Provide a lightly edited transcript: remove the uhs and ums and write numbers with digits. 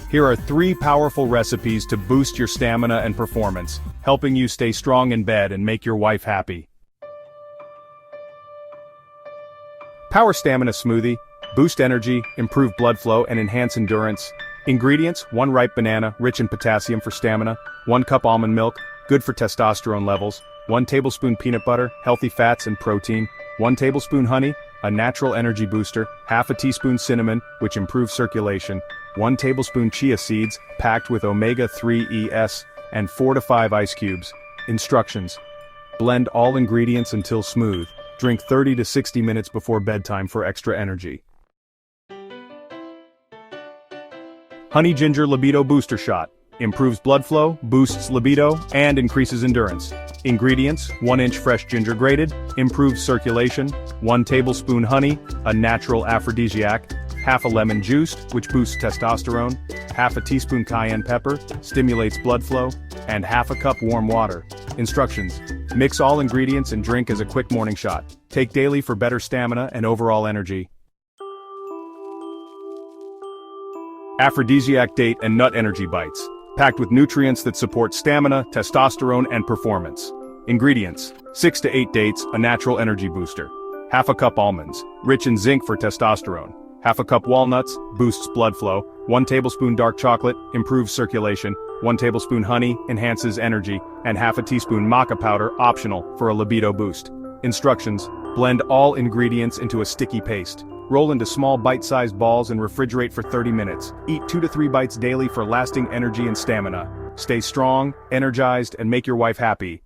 Here are 3 powerful recipes to boost your stamina and performance, helping you stay strong in bed and make your wife happy. Power Stamina Smoothie. Boost energy, improve blood flow, and enhance endurance. Ingredients: 1 ripe banana, rich in potassium for stamina. 1 cup almond milk, good for testosterone levels. 1 tablespoon peanut butter, healthy fats and protein. 1 tablespoon honey, a natural energy booster. Half a teaspoon cinnamon, which improves circulation. 1 tablespoon chia seeds, packed with omega-3 ES, and 4 to 5 ice cubes. Instructions: blend all ingredients until smooth. Drink 30 to 60 minutes before bedtime for extra energy. Honey Ginger Libido Booster Shot. Improves blood flow, boosts libido, and increases endurance. Ingredients: 1 inch fresh ginger grated, improves circulation. 1 tablespoon honey, a natural aphrodisiac. Half a lemon juiced, which boosts testosterone. Half a teaspoon cayenne pepper, stimulates blood flow. And half a cup warm water. Instructions: mix all ingredients and drink as a quick morning shot. Take daily for better stamina and overall energy. Aphrodisiac Date and Nut Energy Bites. Packed with nutrients that support stamina, testosterone, and performance. Ingredients: 6 to 8 dates, a natural energy booster. Half a cup almonds, rich in zinc for testosterone. Half a cup walnuts, boosts blood flow. 1 tablespoon dark chocolate, improves circulation. 1 tablespoon honey, enhances energy. And half a teaspoon maca powder, optional, for a libido boost. Instructions: blend all ingredients into a sticky paste. Roll into small bite-sized balls and refrigerate for 30 minutes. Eat 2 to 3 bites daily for lasting energy and stamina. Stay strong, energized, and make your wife happy.